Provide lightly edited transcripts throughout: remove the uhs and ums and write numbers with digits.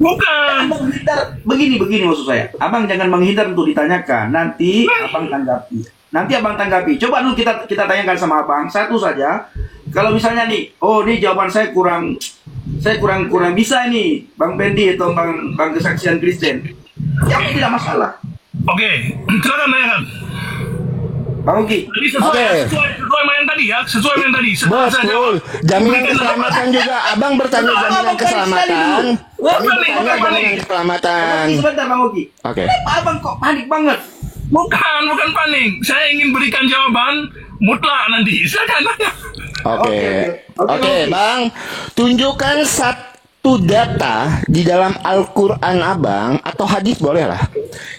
Bukan. Begini maksud saya. Abang jangan menghindar untuk ditanyakan. Nanti abang tanggapi. Coba dulu kita tanyakan sama abang satu saja. Kalau misalnya nih, ini jawaban saya kurang bisa nih, Bang Pendi atau Bang Kesaksian Kristen. Ya tidak masalah. Oke, silakan tanyakan. Bang Uki. Jadi sesuai main tadi ya, sesuai main tadi. Betul. Jaminan keselamatan juga. Abang bertanya jaminan keselamatan. Kami bertanya jaminan keselamatan. Sebentar Bang Uki. Oke. Kenapa abang kok panik banget? Bukan panik. Saya ingin berikan jawaban mutlak nanti. Silakan tanya. Oke, Bang. Tunjukkan satu data di dalam Al-Quran Abang atau hadis boleh lah.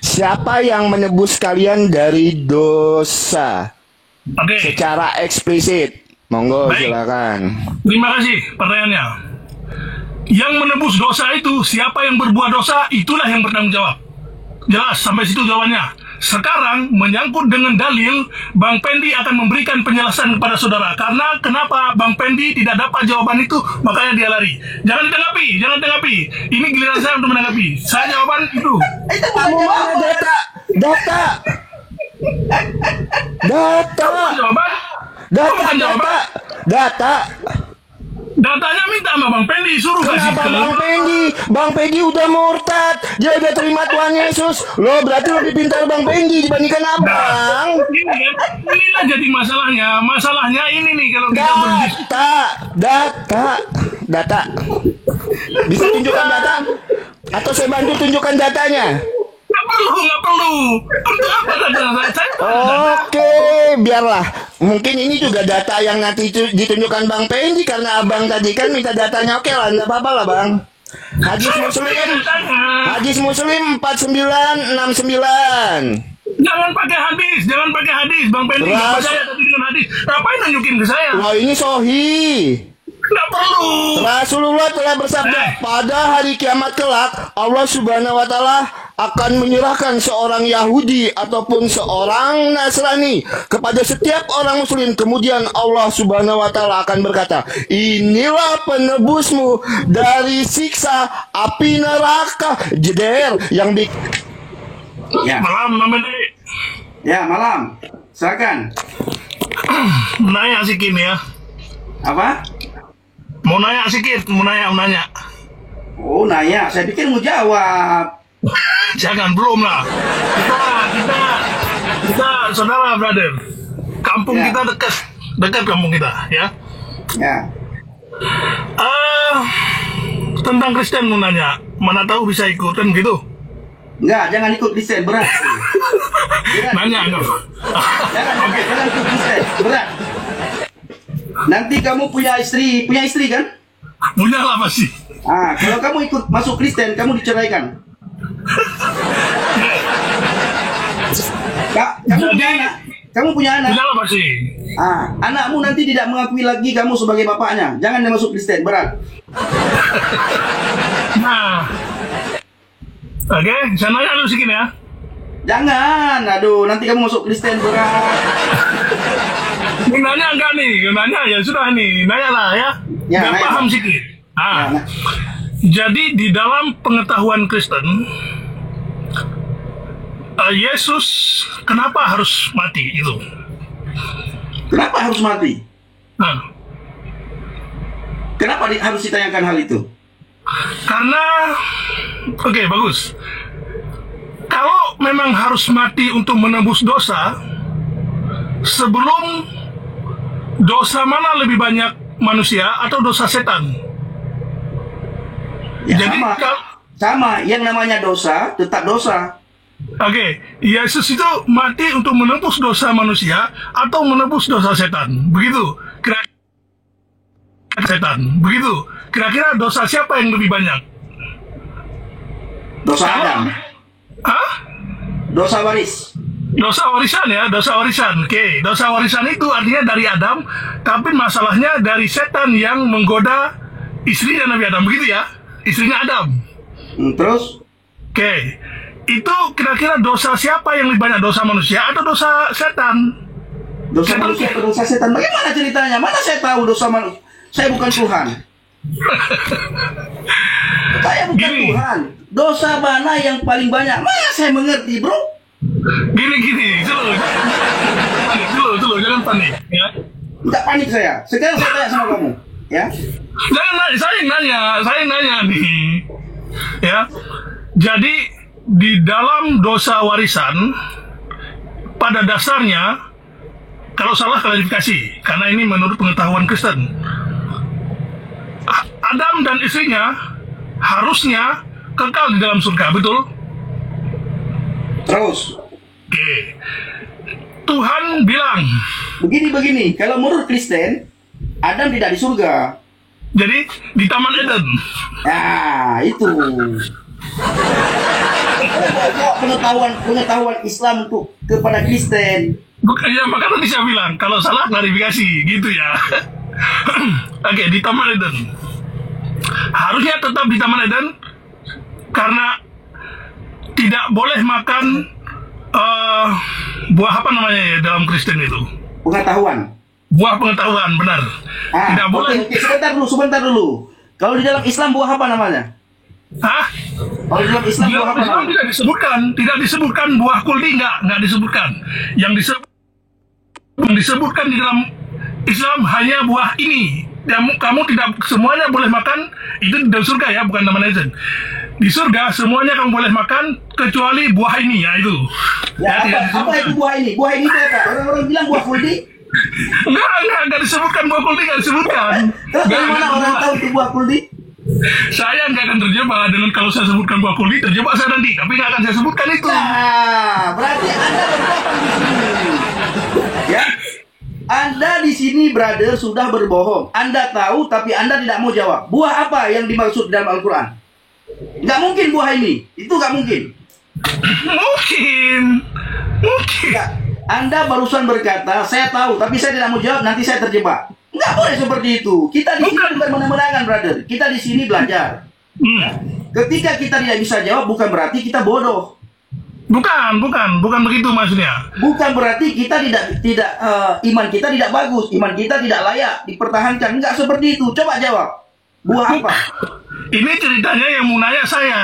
Siapa yang menebus kalian dari dosa? Secara eksplisit. Monggo, silakan. Terima kasih pertanyaannya. Yang menebus dosa itu siapa yang berbuat dosa, itulah yang bertanggung jawab. Jelas sampai situ jawabannya. Sekarang menyangkut dengan dalil, Bang Pendi akan memberikan penjelasan kepada saudara. Karena kenapa Bang Pendi tidak dapat jawaban itu, makanya dia lari. Jangan ditanggapi. Ini giliran saya untuk menanggapi. Saya jawaban itu. Data. Datanya minta sama Bang Pendi, suruh kasih. Kenapa Bang Pendi udah murtad, dia udah terima Tuhan Yesus. Lo berarti lebih pintar Bang Pendi dibandingkan abang. Inilah jadi masalahnya. Masalahnya ini nih kalau kita data. Bisa tunjukkan data? Atau saya bantu tunjukkan datanya? Nggak perlu. Untuk apa data? Oke, biarlah. Mungkin ini juga data yang nanti ditunjukkan Bang Pendi karena abang tadi kan minta datanya. Oke lah, nggak apa-apa lah Bang. Hadis Muslim 4969. Jangan pakai hadis, Bang Pendi. Nggak percaya tadi dengan hadis. Ngapain nunjukin ke saya? Wah, ini sahih. Nggak perlu. Rasulullah telah bersabda, pada hari kiamat kelak Allah Subhanahu wa taala akan menyerahkan seorang Yahudi ataupun seorang Nasrani kepada setiap orang muslim. Kemudian Allah Subhanahu wa taala akan berkata, inilah penebusmu dari siksa api neraka. Jeder yang Malam, Bang Pendi. Ya, malam. Silakan. Nanya sedikit ya. Apa? Mau nanya sedikit, mau nanya. Oh, nanya. Saya pikir mau jawab. Jangan, belum lah. Kita saudara, brother. Kampung kita dekat kampung kita, ya. Ya. Tentang Kristen mau nanya. Mana tahu bisa ikutan gitu. Enggak, jangan ikut Kristen, berat. Nanya enggak? Jangan ikut Kristen, berat. Nanti kamu punya istri kan? Punya lah pasti. Kalau kamu ikut masuk Kristen, kamu diceraikan. Kamu punya anak. Punya lah pasti. Anakmu nanti tidak mengakui lagi kamu sebagai bapaknya. Jangan dia masuk Kristen, berat. Oke, saya nanya dulu sedikit ya. Jangan, aduh, nanti kamu masuk Kristen, berat. Nanya enggak nih? Nanya ya sudah nih, nanya lah ya. Biar paham sedikit. Jadi di dalam pengetahuan Kristen, Yesus kenapa harus mati itu? Kenapa harus mati? Kenapa harus ditanyakan hal itu? Karena, oke, bagus. Kalau memang harus mati untuk menebus dosa, sebelum dosa mana lebih banyak manusia atau dosa setan? Ya, jadi sama. Yang namanya dosa tetap dosa. Oke, Yesus itu mati untuk menebus dosa manusia atau menebus dosa setan. Begitu. Kira-kira dosa siapa yang lebih banyak? Dosa Adam. Dosa waris. Dosa warisan ya, dosa warisan. Oke, dosa warisan itu artinya dari Adam, tapi masalahnya dari setan yang menggoda istrinya Nabi Adam, begitu ya? Istrinya Adam. Terus? Oke, itu kira-kira dosa siapa yang lebih banyak, dosa manusia atau dosa setan? Dosa manusia atau dosa setan? Bagaimana ceritanya? Mana saya tahu dosa manusia? Saya bukan Tuhan. Saya bukan Gini. Tuhan. Dosa mana yang paling banyak? Mana saya mengerti, bro? Gini, dulu, jangan panik, ya. Tidak panik saya. Sekarang saya tanya sama kamu, ya. Jangan nanya, saya yang nanya nih, ya. Jadi di dalam dosa warisan, pada dasarnya, kalau salah klarifikasi, karena ini menurut pengetahuan Kristen, Adam dan istrinya harusnya kekal di dalam surga, betul? Terus, Oke. Tuhan bilang, begini. Kalau menurut Kristen, Adam tidak di surga. jadi di Taman Eden. Nah, itu. Pengetahuan Islam untuk kepada Kristen. Bukan, ya makanya tadi saya bilang, kalau salah klarifikasi, gitu ya. Oke, di Taman Eden. Harusnya tetap di Taman Eden, karena tidak boleh makan buah apa namanya ya dalam Kristen itu? Pengetahuan. Buah pengetahuan, benar. Tidak boleh. Oke, sebentar dulu. Kalau di dalam Islam buah apa namanya? Hah? Kalau di dalam Islam Di buah dalam apa Islam namanya? tidak disebutkan buah kuldi, nggak disebutkan. Yang disebutkan di dalam Islam hanya buah ini. Kamu tidak semuanya boleh makan, itu di dalam surga ya, bukan Taman Eden. Di surga semuanya kamu boleh makan kecuali buah ini, ya itu. Ya, tidak apa itu buah ini? Buah ini itu apa? Orang-orang bilang buah kuldi. Nggak disebutkan buah kuldi, nggak disebutkan. Terus dari mana orang tahu itu buah kuldi? Saya nggak akan terjebak dengan kalau saya sebutkan buah kuldi, terjebak saya nanti, tapi nggak akan saya sebutkan itu. Nah, berarti Anda berbohong di sini. Ya. Anda di sini, brother, sudah berbohong. Anda tahu, tapi Anda tidak mau jawab. Buah apa yang dimaksud dalam Al-Quran? Nggak mungkin buah ini. Itu nggak mungkin. Mungkin. Nggak. Anda barusan berkata, saya tahu, tapi saya tidak mau jawab, nanti saya terjebak. Nggak boleh seperti itu. Kita di sini bukan menang-menangan, brother. Kita di sini belajar. Ketika kita tidak bisa jawab, bukan berarti kita bodoh. Bukan begitu maksudnya. Bukan berarti kita tidak iman kita tidak bagus, iman kita tidak layak dipertahankan. Enggak seperti itu. Coba jawab. Buah apa? Ini ceritanya yang mau nanya saya.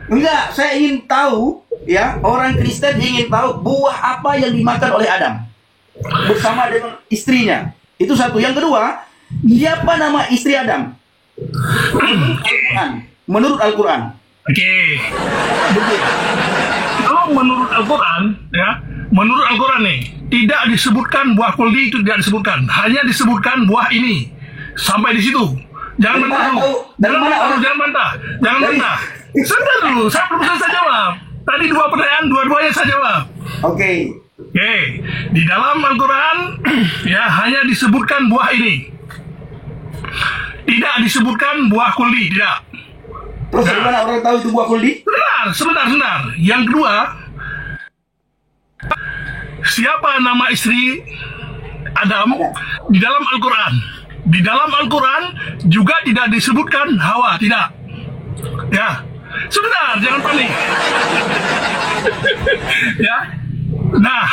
Enggak, saya ingin tahu, ya, orang Kristen ingin tahu buah apa yang dimakan oleh Adam bersama dengan istrinya. Itu satu. Yang kedua, siapa nama istri Adam? Menurut Al-Quran. Oke. Kalau menurut Al-Quran, ya, menurut Al-Quran nih, tidak disebutkan buah kuldi, itu tidak disebutkan. Hanya disebutkan buah ini. Sampai di situ. Jangan Dari bantah mana dulu. tahu? Dari mana orang- Jangan bantah. Sebentar dulu, saya belum selesai jawab. Tadi dua pertanyaan, dua-duanya saya jawab. Oke. Oke, di dalam Al-Quran ya hanya disebutkan buah ini. Tidak disebutkan buah kuldi, tidak. Terus dari mana orang tahu itu buah kuldi? Sebentar. Yang kedua, siapa nama istri Adam di dalam Al-Quran? Di dalam Al-Quran juga tidak disebutkan Hawa, tidak. Ya, sebentar, jangan panik. Ya, nah,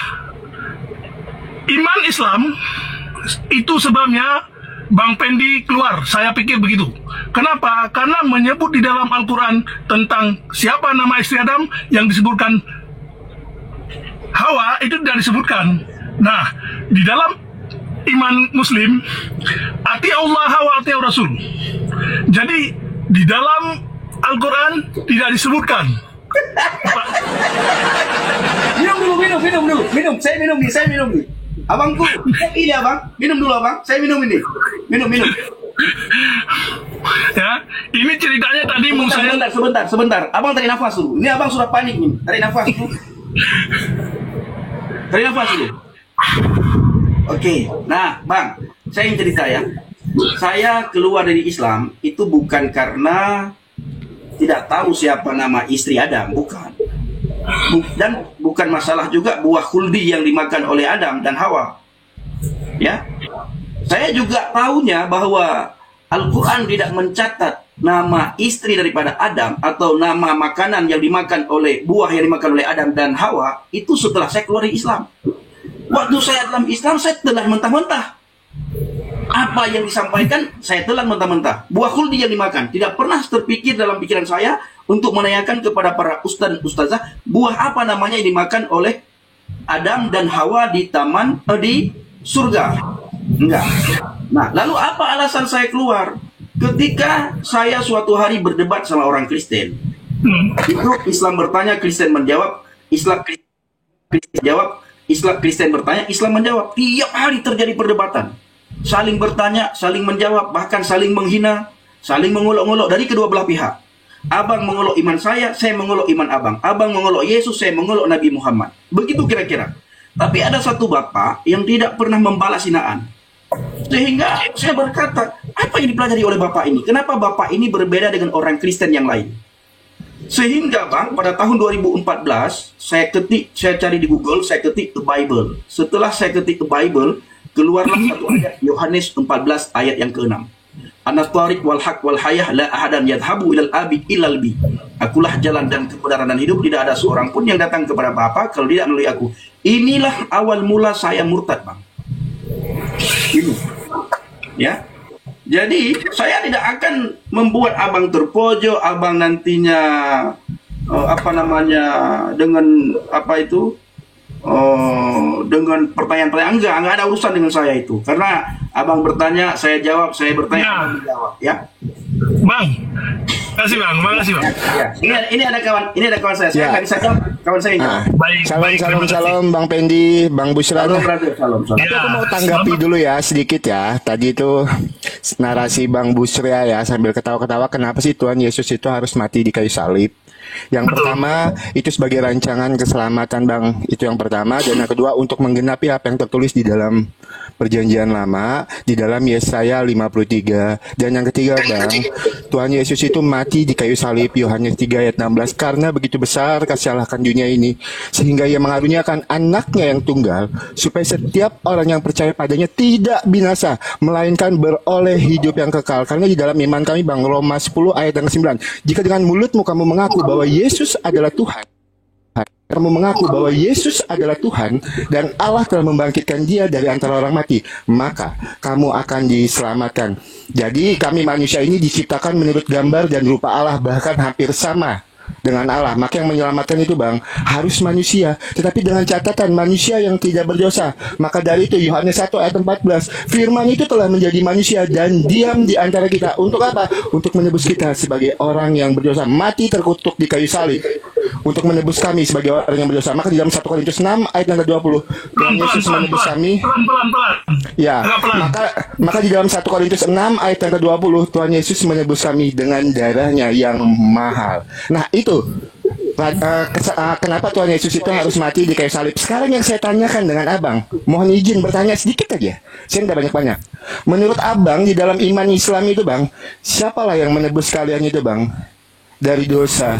iman Islam itu sebabnya Bang Pendi keluar. Saya pikir begitu. Kenapa? Karena menyebut di dalam Al-Quran tentang siapa nama istri Adam yang disebutkan Hawa itu tidak disebutkan. Nah, di dalam iman Muslim, ati Allah wa ati Rasul. Jadi di dalam Al-Quran tidak disebutkan. Minum. Saya minum nih. Abangku, ini abang. Minum dulu abang. Saya minum ini. Minum. Ya, ini ceritanya tadi mau saya. Sebentar. Abang tarik nafas dulu. Ini abang sudah panik nih. Tarik nafas dulu. Oke. Nah, bang, saya ingin cerita ya. Saya keluar dari Islam itu bukan karena tidak tahu siapa nama istri Adam, bukan. Dan bukan masalah juga buah kuldi yang dimakan oleh Adam dan Hawa. Ya. Saya juga tahunya bahwa Al-Quran tidak mencatat nama istri daripada Adam atau nama makanan yang dimakan oleh buah yang dimakan oleh Adam dan Hawa itu setelah saya keluar dari Islam. Waktu saya dalam Islam saya telah mentah-mentah. Apa yang disampaikan saya telan mentah-mentah. Buah khuldi yang dimakan. Tidak pernah terpikir dalam pikiran saya untuk menanyakan kepada para ustaz dan ustazah buah apa namanya yang dimakan oleh Adam dan Hawa di taman di surga. Enggak. Nah, lalu apa alasan saya keluar? Ketika saya suatu hari berdebat sama orang Kristen, itu Islam bertanya, Kristen menjawab, Islam Kristen jawab, Islam Kristen bertanya, Islam menjawab. Tiap hari terjadi perdebatan. Saling bertanya, saling menjawab, bahkan saling menghina, saling mengolok-olok dari kedua belah pihak. Abang mengolok iman saya mengolok iman abang. Abang mengolok Yesus, saya mengolok Nabi Muhammad. Begitu kira-kira. Tapi ada satu bapak yang tidak pernah membalas hinaan. Sehingga saya berkata, apa yang dipelajari oleh bapak ini? Kenapa bapak ini berbeda dengan orang Kristen yang lain? Sehingga bang, pada tahun 2014, saya cari di Google, saya ketik the Bible. Setelah saya ketik the Bible, keluarlah satu ayat Yohanes 14 ayat yang ke-6. Anas tariq wal haq wal hayah la ahadan yadhabu ilal abi illal bi. Akulah jalan dan kebenaran dan hidup, tidak ada seorang pun yang datang kepada Bapa kalau tidak melalui aku. Inilah awal mula saya murtad, bang. Ini. Ya. Jadi, saya tidak akan membuat abang terpojok, abang nantinya dengan dengan pertanyaan-pertanyaan. Enggak ada urusan dengan saya itu. Karena abang bertanya, saya jawab, saya bertanya, abang menjawab, ya. Bang, makasih bang. Ya. Ini ada kawan saya. Saya nggak bisa jawab, kawan saya ini. Salam Bang Pendi, Bang Busra. Salam. Tapi aku mau tanggapi dulu ya sedikit ya. Tadi itu narasi Bang Busra ya, sambil ketawa-ketawa, kenapa sih Tuhan Yesus itu harus mati di kayu salib? Yang pertama itu sebagai rancangan keselamatan, Bang. Itu yang pertama. Dan yang kedua untuk menggenapi apa yang tertulis di dalam Perjanjian Lama, di dalam Yesaya 53. Dan yang ketiga, Bang, Tuhan Yesus itu mati di kayu salib, Yohanes 3 ayat 16, karena begitu besar kasih Allah akan dunia ini, sehingga Ia mengaruniakan anaknya yang tunggal, supaya setiap orang yang percaya padanya tidak binasa, melainkan beroleh hidup yang kekal. Karena di dalam iman kami, Bang, Roma 10 ayat yang ke-9, jika dengan mulutmu kamu mengaku bahwa Yesus adalah Tuhan, kamu mengaku bahwa Yesus adalah Tuhan dan Allah telah membangkitkan Dia dari antara orang mati, maka kamu akan diselamatkan. Jadi kami manusia ini diciptakan menurut gambar dan rupa Allah, bahkan hampir sama dengan Allah. Maka yang menyelamatkan itu, Bang, harus manusia, tetapi dengan catatan manusia yang tidak berdosa. Maka dari itu Yohanes 1 ayat 14, firman itu telah menjadi manusia dan diam di antara kita. Untuk apa? Untuk menebus kita sebagai orang yang berdosa, mati terkutuk di kayu salib untuk menebus kami sebagai orang yang berdosa. Maka di dalam 1 Korintus 6 ayat yang ke-20, Tuhan Yesus menebus kami. Ya, maka di dalam 1 Korintus 6 ayat yang ke-20, Tuhan Yesus menebus kami dengan darahnya yang mahal. Nah, itu kenapa Tuhan Yesus itu harus mati di kayu salib. Sekarang yang saya tanyakan dengan abang, mohon izin bertanya sedikit aja, saya nggak banyak-banyak. Menurut abang, di dalam iman Islam itu, Bang, siapalah yang menebus kalian itu, Bang, dari dosa?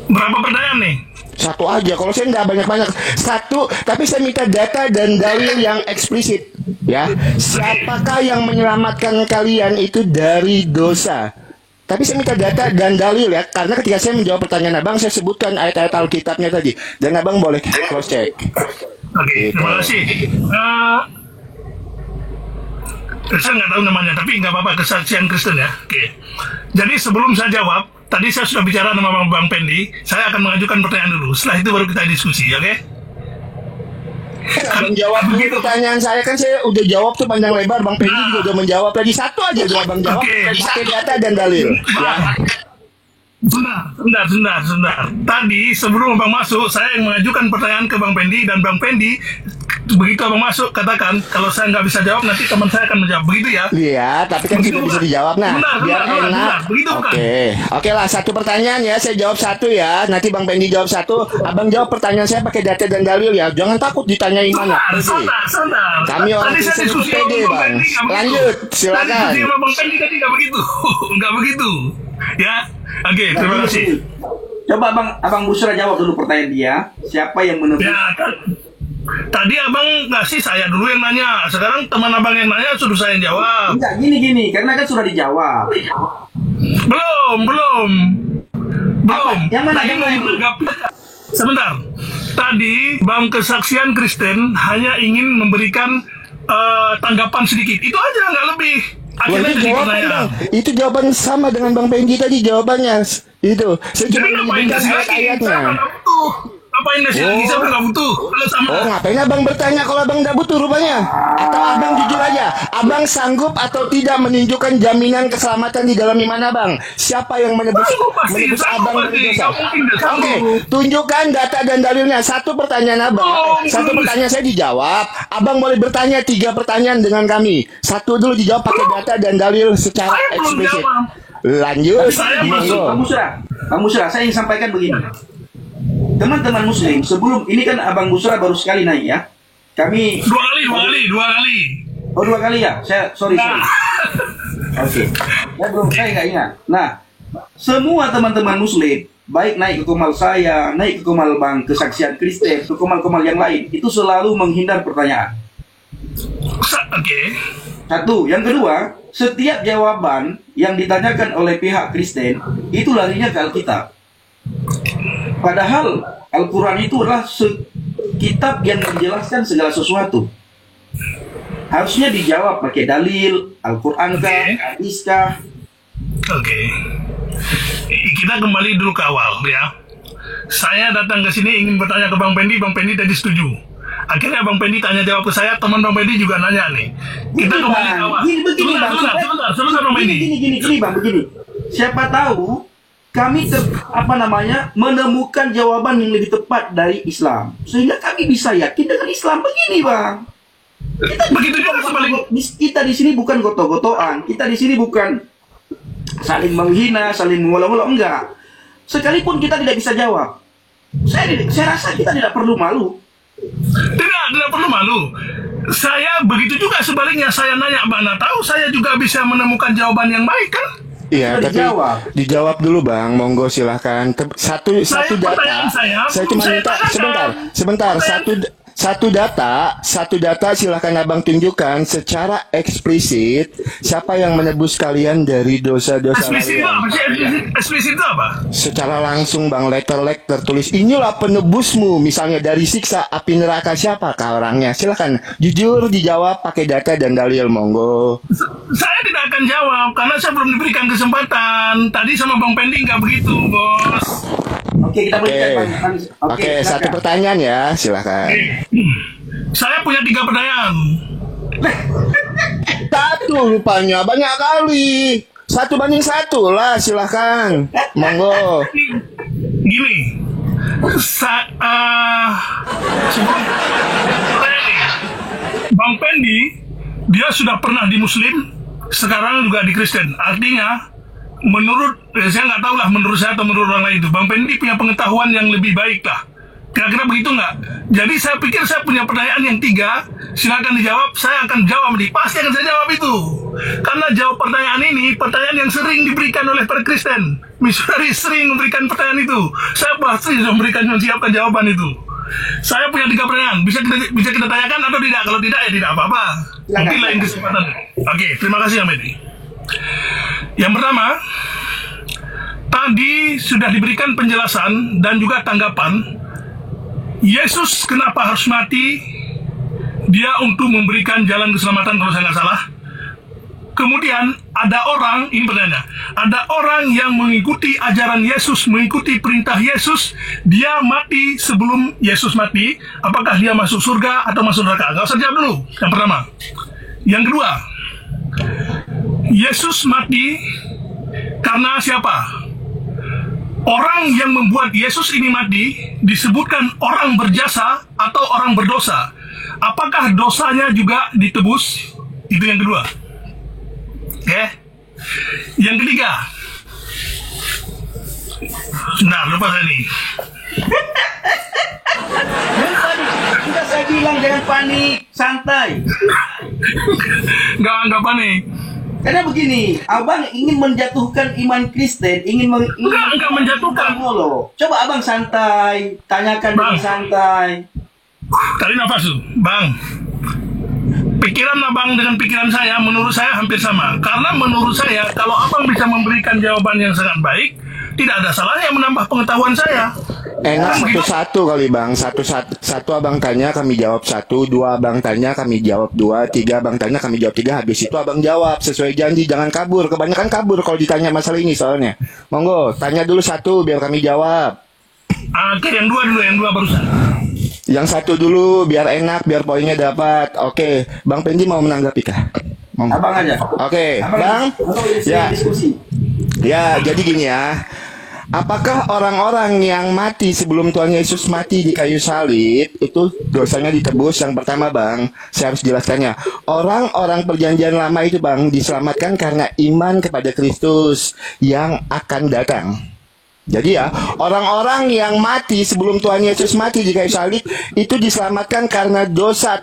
Berapa pertanyaan nih? Satu aja, kalau saya nggak banyak-banyak. Satu, tapi saya minta data dan dalil yang eksplisit, ya. Siapakah yang menyelamatkan kalian itu dari dosa? Tapi saya minta data dan dalil ya, karena ketika saya menjawab pertanyaan abang, saya sebutkan ayat-ayat Alkitabnya tadi, dan abang boleh cross check. Oke, terima kasih. Saya nggak tahu namanya, tapi nggak apa-apa, kesaksian Kristen ya. Oke. Jadi sebelum saya jawab, tadi saya sudah bicara sama Bang Pendi, saya akan mengajukan pertanyaan dulu. Setelah itu baru kita diskusi, oke? Menjawab dulu pertanyaan saya, kan saya udah jawab tuh panjang lebar. Bang Pendi juga udah menjawab. Tadi satu aja dua abang jawab, pakai data dan dalil. Ya. Sebentar. Tadi sebelum Bang masuk, saya yang mengajukan pertanyaan ke Bang Pendi, dan Bang Pendi begitu Abang masuk katakan kalau saya nggak bisa jawab nanti teman saya akan menjawab, begitu ya? Iya, tapi kan tidak bisa dijawab. Nah, biar enak. Oke lah, satu pertanyaan ya, saya jawab satu ya. Nanti Bang Pendi jawab satu, abang jawab pertanyaan saya pakai data dan dalil ya. Jangan takut ditanyain mana. Santar. Kami orang Kristen itu pede, Bang. Lanjut, silakan. Tadi Bang Pendi tadi nggak begitu, ya. Oke, terima kasih. Coba abang Busra jawab dulu pertanyaan dia. Siapa yang menebus? Ya, tadi abang ngasih saya dulu yang nanya. Sekarang teman abang yang nanya suruh saya yang jawab. Enggak, gini. Karena kan sudah dijawab. Belum. Yang mana? Sebentar. Tadi Bang Kesaksian Kristen hanya ingin memberikan tanggapan sedikit. Itu aja, nggak lebih. Wah, Akhirnya itu jadi jawaban pertanyaan. Bang. Itu jawaban sama dengan Bang Penggi tadi jawabannya. Itu. Saya cuma Jadi ngapain menyebutkan kasih lagi? Saya ayat-ayatnya. nggak butuh. Ngapain kasih lagi? Saya nggak butuh. Kalau sama. Oh, ngapain abang bertanya kalau abang tidak butuh rupanya? Atau abang jujur aja, abang sanggup atau tidak menunjukkan jaminan keselamatan di dalam iman abang? Siapa yang menebus Sanggup pasti, abang sanggup dari pasti. dosa? Nggak mungkin nggak sanggup. Oke, tunjukkan data dan dalilnya. Satu pertanyaan abang, satu pertanyaan saya dijawab. Abang boleh bertanya 3 pertanyaan dengan kami. Satu dulu dijawab pakai data dan dalil secara Saya belum eksplisit. jawab. Lanjut, Saya monggo. Bang Busra, saya ingin sampaikan begini. Teman-teman Muslim, sebelum ini kan Abang Busra baru sekali naik ya. Kami Dua kali. oh 2 kali ya. Sorry. Nah, Oke. Saya nggak ingat. Nah, semua teman-teman Muslim, baik naik ke komal saya, naik ke komal Bang Kesaksian Kristen, ke komal-komal yang lain, itu selalu menghindar pertanyaan. Oke. Satu, yang kedua, setiap jawaban yang ditanyakan oleh pihak Kristen itu larinya ke Alkitab. Padahal Al-Quran itu adalah kitab yang menjelaskan segala sesuatu. Harusnya dijawab pakai dalil, Al-Quran kah, hadis kah. Oke. Kita kembali dulu ke awal ya. Saya datang ke sini ingin bertanya ke Bang Pendi tadi setuju. Akhirnya Bang Pendi tanya jawab ke saya, teman Bang Pendi juga nanya nih. Kita Gini, kembali Bang. ke awal. Begini, Bang. Sebentar Bang Pendi. Gini, Bang, begini. Siapa tahu kami menemukan jawaban yang lebih tepat dari Islam, sehingga kami bisa yakin dengan Islam. Begini, Bang. Begitu juga sebaliknya. Kita di sini bukan goto-gotoan. Kita di sini bukan saling menghina, saling mengolok-olok, enggak. Sekalipun kita tidak bisa jawab, saya rasa kita tidak perlu malu. Tidak perlu malu. Saya begitu juga sebaliknya. Saya nanya mana tahu saya juga bisa menemukan jawaban yang baik kan? Iya, Sudah tapi dijawab dulu Bang, monggo silahkan. Satu data. Pertanyaan Saya cuma saya minta tanyakan. sebentar. Satu data silahkan abang tunjukkan secara eksplisit siapa yang menebus kalian dari dosa-dosa Eksplisit itu kalian. apa sih? Eksplisit itu apa? Secara langsung Bang, letter tertulis inilah penebusmu, misalnya dari siksa api neraka, siapakah orangnya? Silahkan jujur dijawab pakai data dan dalil, monggo. Saya tidak akan jawab karena saya belum diberikan kesempatan. Tadi sama Bang Pendi nggak begitu, Bos. Oke, kita berikan, Bang. Oke, satu silakan. pertanyaan ya, silahkan. Saya punya 3 pertanyaan. Satu rupanya banyak kali. 1:1 lah, silahkan. Monggo. Gini, Bang Pendi dia sudah pernah di Muslim, sekarang juga di Kristen. Artinya, saya nggak tahu lah menurut saya atau menurut orang lain itu, Bang Pendi punya pengetahuan yang lebih baik lah. Kira-kira begitu nggak? Jadi saya pikir saya punya pertanyaan yang 3, silakan dijawab, saya akan jawab nih, pasti akan saya jawab itu. Karena jawab pertanyaan ini, pertanyaan yang sering diberikan oleh para Kristen. Misionari sering memberikan pertanyaan itu. Saya pasti menyiapkan jawaban itu. Saya punya 3 pertanyaan, bisa kita tanyakan atau tidak? Kalau tidak ya tidak apa-apa. Mungkin lain kesempatan. Oke, terima kasih Om Edi. Yang pertama, tadi sudah diberikan penjelasan dan juga tanggapan Yesus kenapa harus mati. Dia untuk memberikan jalan keselamatan kalau saya nggak salah. Kemudian ada orang, ini pertanyaannya, ada orang yang mengikuti ajaran Yesus, mengikuti perintah Yesus, dia mati sebelum Yesus mati, apakah dia masuk surga atau masuk neraka? Nggak usah jawab dulu, yang pertama. Yang kedua, Yesus mati karena siapa? Orang yang membuat Yesus ini mati disebutkan orang berjasa atau orang berdosa. Apakah dosanya juga ditebus? Itu yang kedua. Oke. Yang ketiga. Nah, lupa saya nih. Sudah saya bilang jangan panik, santai. Nggak panik. Karena begini, abang ingin menjatuhkan iman Kristen, Enggak menjatuhkan. Coba abang santai, tanyakan dengan santai. Tarik nafas tuh, Bang. Pikiran abang dengan pikiran saya, menurut saya hampir sama. Karena menurut saya, kalau abang bisa memberikan jawaban yang sangat baik, tidak ada salahnya menambah pengetahuan saya. Enak satu-satu kali bang. Satu abang tanya kami jawab satu, dua abang tanya kami jawab dua, tiga abang tanya kami jawab tiga. Habis itu abang jawab sesuai janji, jangan kabur. Kebanyakan kabur kalau ditanya masalah ini soalnya. Monggo tanya dulu satu biar kami jawab. Oke, yang dua barusan. Yang satu dulu biar enak, biar poinnya dapat. Oke, Bang Pendi mau menanggapi kah? Monggo. Abang aja. Oke, Bang. Ya. Diskusi. Ya, jadi gini ya. Apakah orang-orang yang mati sebelum Tuhan Yesus mati di kayu salib itu dosanya ditebus? Yang pertama bang, saya harus jelaskannya. Orang-orang perjanjian lama itu bang diselamatkan karena iman kepada Kristus yang akan datang. Jadi ya, orang-orang yang mati sebelum Tuhan Yesus mati di kayu salib itu diselamatkan karena dosa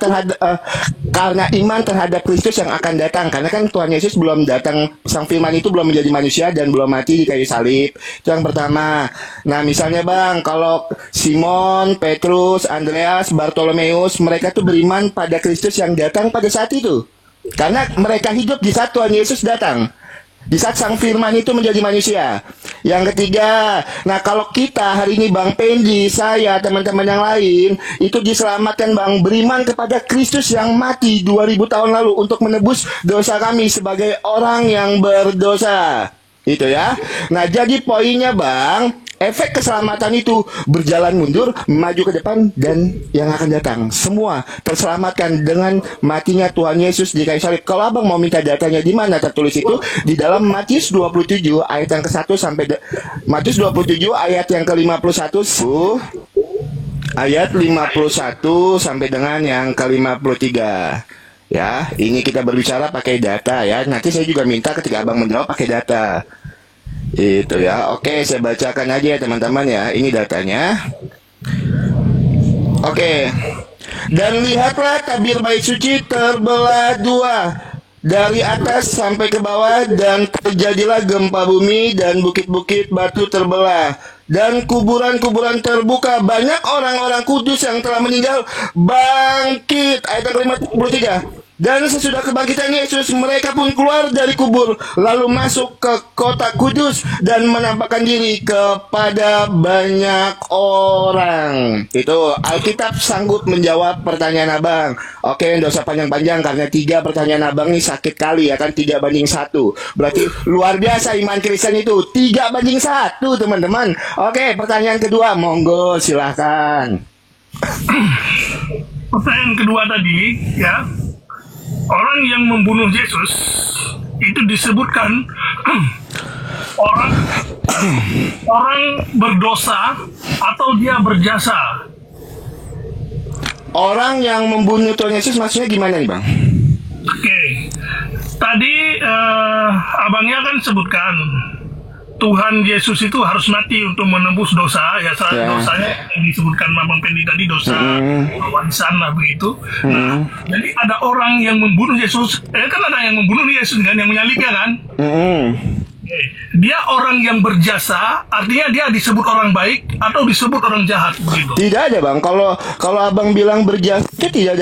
karena iman terhadap Kristus yang akan datang. Karena kan Tuhan Yesus belum datang, Sang Firman itu belum menjadi manusia dan belum mati di kayu salib. Itu yang pertama. Nah, misalnya bang, kalau Simon, Petrus, Andreas, Bartolomeus, mereka tuh beriman pada Kristus yang datang pada saat itu. Karena mereka hidup di saat Tuhan Yesus datang. Di saat Sang Firman itu menjadi manusia. Yang ketiga, nah kalau kita hari ini Bang Pendi, saya, teman-teman yang lain, itu diselamatkan bang, beriman kepada Kristus yang mati 2000 tahun lalu untuk menebus dosa kami sebagai orang yang berdosa. Itu ya. Nah jadi poinnya bang, efek keselamatan itu berjalan mundur, maju ke depan, dan yang akan datang semua terselamatkan dengan matinya Tuhan Yesus di kayu salib. Kalau abang mau minta datanya di mana tertulis itu di dalam Matius 27 ayat yang ke-1 sampai Matius 27 ayat yang ke-51 ayat 51 sampai dengan yang ke-53. Ya, ini kita berbicara pakai data ya. Nanti saya juga minta ketika abang menjawab pakai data. Itu ya. Oke, saya bacakan aja ya teman-teman ya. Ini datanya. Oke. Dan lihatlah tabir bait suci terbelah dua dari atas sampai ke bawah, dan terjadilah gempa bumi dan bukit-bukit batu terbelah dan kuburan-kuburan terbuka. Banyak orang-orang kudus yang telah meninggal bangkit. Ayat yang ke-53. Dan sesudah kebangkitan Yesus, mereka pun keluar dari kubur, lalu masuk ke kota kudus dan menampakkan diri kepada banyak orang. Itu Alkitab sanggup menjawab pertanyaan abang. Oke, nggak usah panjang-panjang karena 3 pertanyaan abang ini sakit kali ya kan, 3-1. Berarti luar biasa iman Kristen itu, 3-1 teman-teman. Oke, pertanyaan kedua, monggo silahkan. Pertanyaan kedua tadi ya, orang yang membunuh Yesus itu disebutkan orang berdosa atau dia berjasa. Orang yang membunuh Tuhan Yesus maksudnya gimana nih bang? Oke, tadi abangnya kan sebutkan Tuhan Yesus itu harus mati untuk menembus dosa, ya dosanya yang disebutkan Bang Pendi tadi, dosa warisan lah begitu. Nah, jadi ada orang yang membunuh Yesus, kan ada yang membunuh Yesus kan, yang menyalibnya kan. Dia orang yang berjasa, artinya dia disebut orang baik atau disebut orang jahat begitu. Tidak ada bang, kalau abang bilang berjasa itu tidak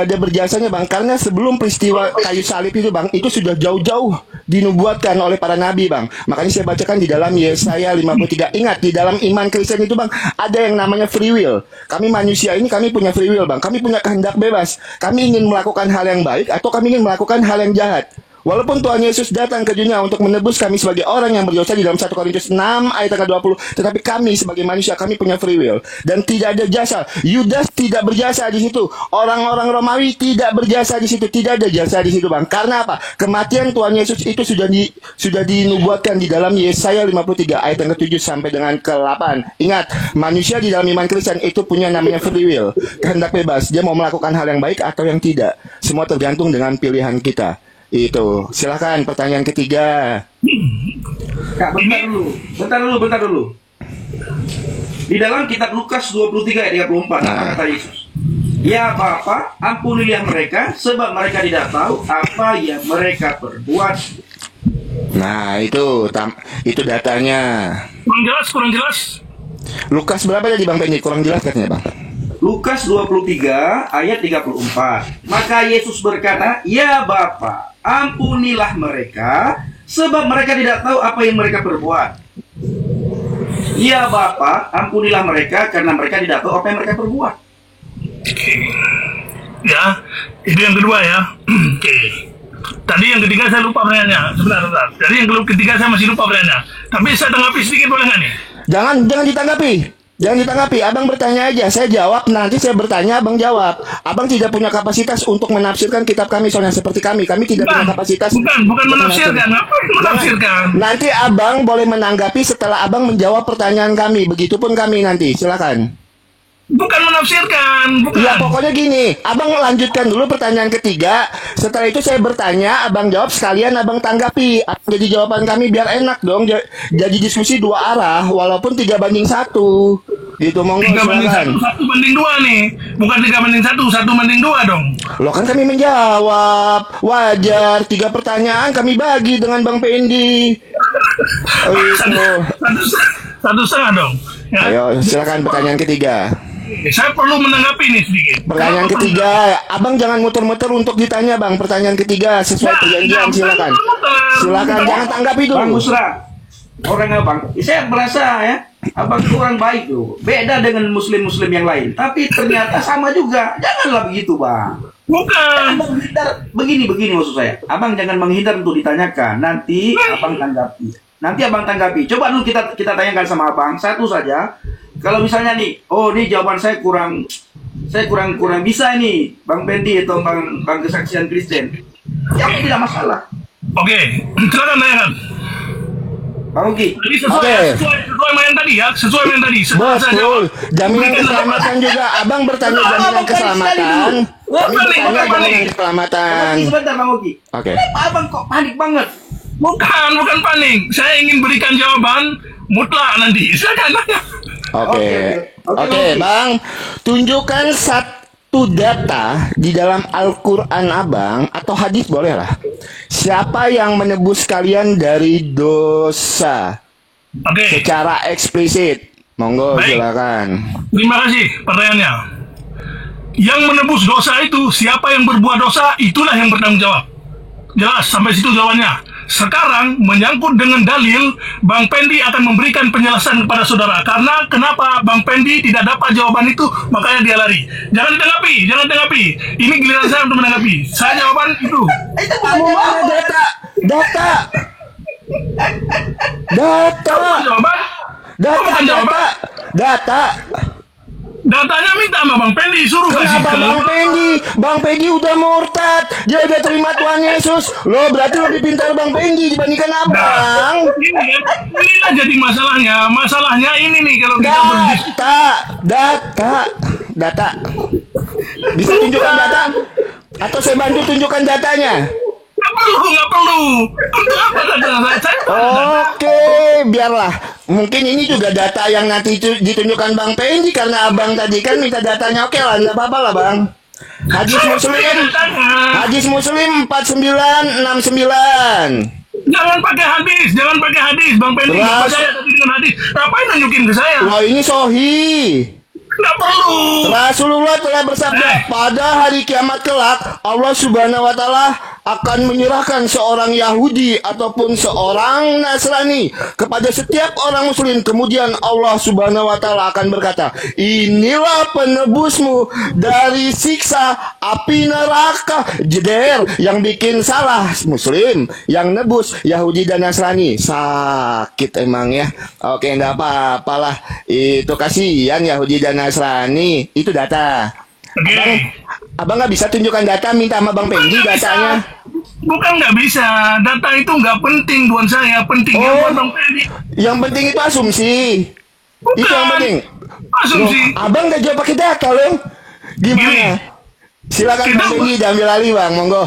ada berjasanya bang, karena sebelum peristiwa kayu salib itu bang, itu sudah jauh-jauh dinubuatkan oleh para nabi bang. Makanya saya bacakan di dalam Yesaya 53. Ingat, di dalam iman Kristen itu bang, ada yang namanya free will. Kami manusia ini, kami punya free will bang, kami punya kehendak bebas. Kami ingin melakukan hal yang baik atau kami ingin melakukan hal yang jahat. Walaupun Tuhan Yesus datang ke dunia untuk menebus kami sebagai orang yang berdosa di dalam 1 Korintus 6 ayat ke-20, tetapi kami sebagai manusia, kami punya free will dan tidak ada jasa. Yudas tidak berjasa di situ. Orang-orang Romawi tidak berjasa di situ. Tidak ada jasa di situ, bang. Karena apa? Kematian Tuhan Yesus itu sudah dinubuatkan di dalam Yesaya 53 ayat yang ke-7 sampai dengan ke-8. Ingat, manusia di dalam iman Kristen itu punya namanya free will, kehendak bebas. Dia mau melakukan hal yang baik atau yang tidak. Semua tergantung dengan pilihan kita. Itu, silakan pertanyaan ketiga. Kak, bentar dulu. Di dalam kitab Lukas 23 ayat 34, apa kata Yesus? Ya Bapa, ampunilah mereka, sebab mereka tidak tahu apa yang mereka perbuat. Nah, itu datanya. Kurang jelas. Lukas berapa tadi Bang Pendi? Kurang jelas katanya Bang. Lukas 23 ayat 34. Maka Yesus berkata, ya Bapa, ampunilah mereka, sebab mereka tidak tahu apa yang mereka perbuat. Iya Bapak, ampunilah mereka karena mereka tidak tahu apa yang mereka perbuat. Oke. Ya, itu yang kedua ya. Oke. Tadi yang ketiga saya lupa pertanyaannya. Sebentar. Jadi yang ketiga saya masih lupa pertanyaannya. Tapi saya tanggapi sedikit boleh nggak nih? Jangan ditanggapi. Jangan ditanggapi, abang bertanya aja, saya jawab, nanti saya bertanya, abang jawab. Abang tidak punya kapasitas untuk menafsirkan kitab kami, soalnya seperti kami tidak punya kapasitas. Bukan menafsirkan, apa menafsirkan? Nanti abang boleh menanggapi setelah abang menjawab pertanyaan kami, begitupun kami nanti, silakan. Bukan menafsirkan, bukan. Ya pokoknya gini, abang lanjutkan dulu pertanyaan ketiga. Setelah itu saya bertanya, abang jawab sekalian abang tanggapi. Jadi jawaban kami biar enak dong. Jadi diskusi dua arah, walaupun 3-1. Gitu, monggo 1 silakan. banding 2 nih, bukan 3-1, 1-2 dong. Loh kan kami menjawab, wajar. 3 pertanyaan kami bagi dengan Bang Pendi. Oh, itu. Satu setengah dong. Ya. Ayo silakan pertanyaan ketiga. Saya perlu menanggapi ini sedikit. Pertanyaan ketiga, abang jangan muter-muter untuk ditanya bang. Pertanyaan ketiga sesuai perjanjian, silakan. Silakan, jangan tanggapi dulu. Bang Busra, orang abang, saya merasa ya, abang kurang baik tuh. Beda dengan muslim-muslim yang lain. Tapi ternyata sama juga. Janganlah begitu bang. Bukan. Abang menghindar, begini maksud saya. Abang jangan menghindar untuk ditanyakan. Nanti abang tanggapi. Coba dulu kita tanyakan sama abang satu saja. Kalau misalnya nih, oh ini jawaban saya kurang bisa nih, Bang Pendi atau Bang Kesaksian Kristen. Ya tidak masalah. Oke, silakan tanyakan. Bang Uki. Jadi sesuai main tadi ya, sesuai main tadi. Betul. Jaminan keselamatan juga. Abang bertanya jaminan keselamatan. Kami bertanya jaminan keselamatan. Sebentar Bang Uki. Oke. Kenapa abang kok panik banget? Bukan panik. Saya ingin berikan jawaban mutlak nanti. Silakan tanya. Oke, Bang. Tunjukkan satu data di dalam Al-Quran abang atau hadis boleh lah. Siapa yang menebus kalian dari dosa? Oke. Secara eksplisit. Monggo, Baik. silakan. Terima kasih pertanyaannya. Yang menebus dosa itu siapa yang berbuat dosa itulah yang bertanggung jawab. Jelas sampai situ jawabannya. Sekarang menyangkut dengan dalil, Bang Pendi akan memberikan penjelasan kepada saudara. Karena kenapa Bang Pendi tidak dapat jawaban itu, makanya dia lari. Jangan ditanggapi. Ini giliran saya untuk menanggapi. Saya jawaban itu. Data. Jawaban? Bukan jawaban. Data. Datanya minta sama Bang Pendi, suruh kasih Kenapa Bang Pendi udah murtad. Dia udah terima Tuhan Yesus. Lo berarti lebih pintar Bang Pendi dibandingkan abang. Inilah jadi masalahnya. Masalahnya ini nih kalau kita Data. Bisa tunjukkan data? Atau saya bantu tunjukkan datanya? Nggak perlu. Untuk apa data? Oke, biarlah. Mungkin ini juga data yang nanti ditunjukkan Bang Pendi karena abang tadi kan minta datanya. Oke lah, nggak apa-apa lah Bang. Hadis Muslim 4969. Jangan pakai hadis. Bang Pendi nggak percaya tadi dengan hadis. Ngapain nunjukin ke saya? Wah, ini sahih. Nggak perlu. Rasulullah telah bersabda, pada hari kiamat kelak Allah Subhanahu wa taala akan menyerahkan seorang Yahudi ataupun seorang Nasrani kepada setiap orang muslim. Kemudian Allah Subhanahu wa taala akan berkata, inilah penebusmu dari siksa api neraka. Jeder, yang bikin salah muslim, yang nebus Yahudi dan Nasrani. Sakit emang ya. Oke, enggak apa-apalah. Itu kasihan Yahudi dan Nasrani. Itu data. Abang nggak bisa tunjukkan data, minta sama Bang Pendi datanya. Bukan nggak bisa, data itu nggak penting buat saya, pentingnya buat Bang Pendi. Yang penting itu asumsi. Bukan. Itu yang penting. Asumsi. Loh, abang nggak jawab pakai data loh. Gimana? Silakan Bang Pendi diambil alih Bang, monggo.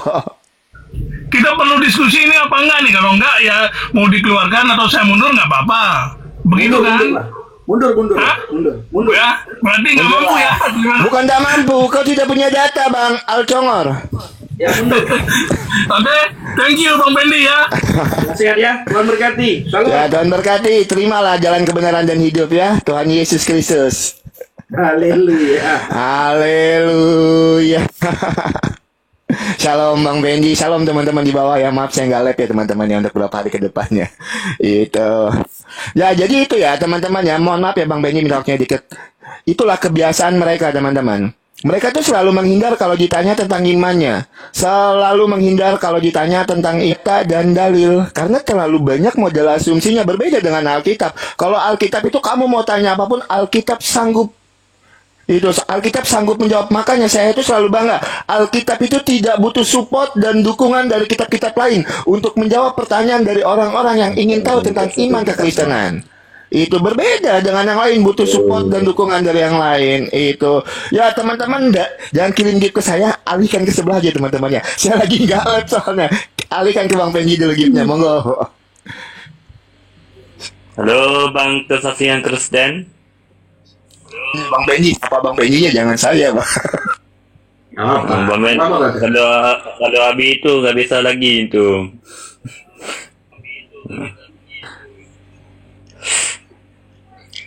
Kita perlu diskusi ini apa enggak nih? Kalau enggak ya mau dikeluarkan atau saya mundur nggak apa-apa. Begitu kan? Mundur. Ya, berarti nggak mampu ya. Bukan tak mampu, kau tidak punya data Bang Alcongor. Ya mundur. Oke, thank you Bang Pendi ya. Nasihat ya, Tuhan berkati. Ya, Tuhan berkati. Terimalah jalan kebenaran dan hidup ya, Tuhan Yesus Kristus. Haleluya. Haleluya. Shalom Bang Benji, shalom teman-teman di bawah ya. Maaf saya nggak live ya teman-teman ya untuk beberapa hari ke depannya. Itu. Ya jadi itu ya teman-teman ya. Mohon maaf ya Bang Benji minta waktunya dikit. Itulah kebiasaan mereka teman-teman. Mereka tuh selalu menghindar kalau ditanya tentang imannya. Selalu menghindar kalau ditanya tentang ita dan dalil. Karena terlalu banyak model asumsinya, berbeda dengan Alkitab. Kalau Alkitab itu kamu mau tanya apapun, Alkitab sanggup. Itu Alkitab sanggup menjawab. Makanya saya itu selalu bangga. Alkitab itu tidak butuh support dan dukungan dari kitab-kitab lain untuk menjawab pertanyaan dari orang-orang yang ingin tahu tentang iman kekristenan. Itu berbeda dengan yang lain, butuh support dan dukungan dari yang lain. Itu ya teman-teman, jangan kirim gift ke saya, alihkan ke sebelah aja teman-teman ya. Saya lagi nggak live soalnya. Alihkan ke Bang Benji dulu giftnya, monggo. Halo Bang Kesaksian Kristen. Bang Benji, apa Bang Benjinya jangan saya, Bang. Bang Ben, kalau Abi itu nggak bisa lagi itu.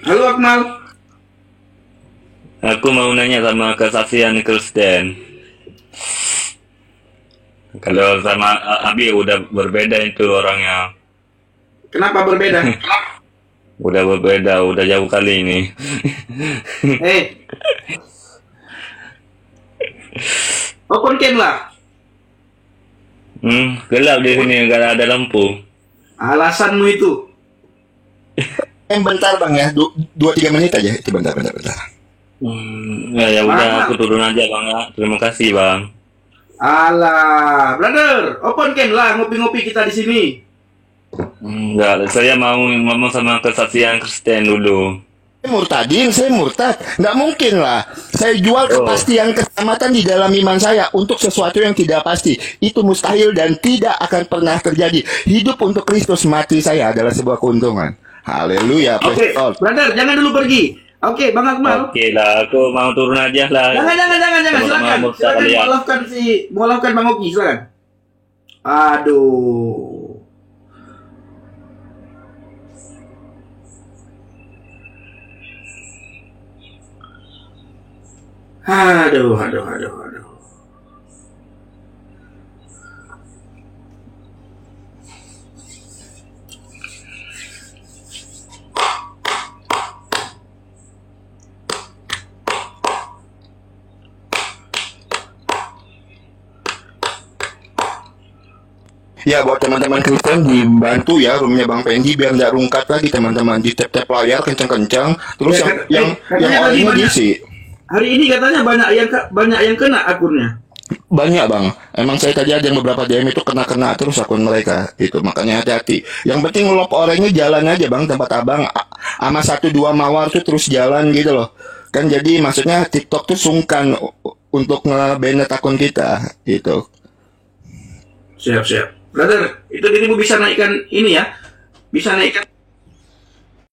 Halo Akmal. Aku mau nanya sama Kesaksian Kristen. Kalau sama Abi udah berbeda itu orangnya. Kenapa berbeda? Udah berbeda, udah jauh kali ini. Open cam lah. Gelap di sini, nggak ada lampu. Alasanmu itu. Bentar Bang ya, 2-3 menit aja. Itu bentar. Ya udah, aku turun aja Bang ya. Terima kasih Bang. Alah, brother, open cam lah, ngopi-ngopi kita di sini. Enggak, saya mau ngomong sama Kesaksian Kristen dulu. Saya murtad. Nggak mungkin lah. Saya jual kepastian keselamatan di dalam iman saya untuk sesuatu yang tidak pasti. Itu mustahil dan tidak akan pernah terjadi. Hidup untuk Kristus, mati saya adalah sebuah keuntungan. Haleluya. Oke, brother, jangan dulu pergi. Oke, Bang Akmal. Oke lah, aku mau turun aja lah. Jangan. Silakan mengalahkan Bang Oki, silakan. Aduh. Aduh. Ya buat teman-teman Kristen dibantu ya roomnya Bang Benji biar nggak rungkat lagi teman-teman, di tap layar kencang-kencang. Terus yang orangnya diisi. Hari ini katanya banyak yang kena akunnya. Banyak Bang. Emang saya tadi ada yang beberapa DM itu kena terus akun mereka. Itu makanya hati-hati. Yang penting lop orangnya jalan aja Bang, tempat Abang sama 1-2 mawar tuh terus jalan gitu loh. Kan jadi maksudnya TikTok tuh sungkan untuk nge-banned akun kita gitu. Siap. Brother, itu dirimu bisa naikkan ini ya. Bisa naikkan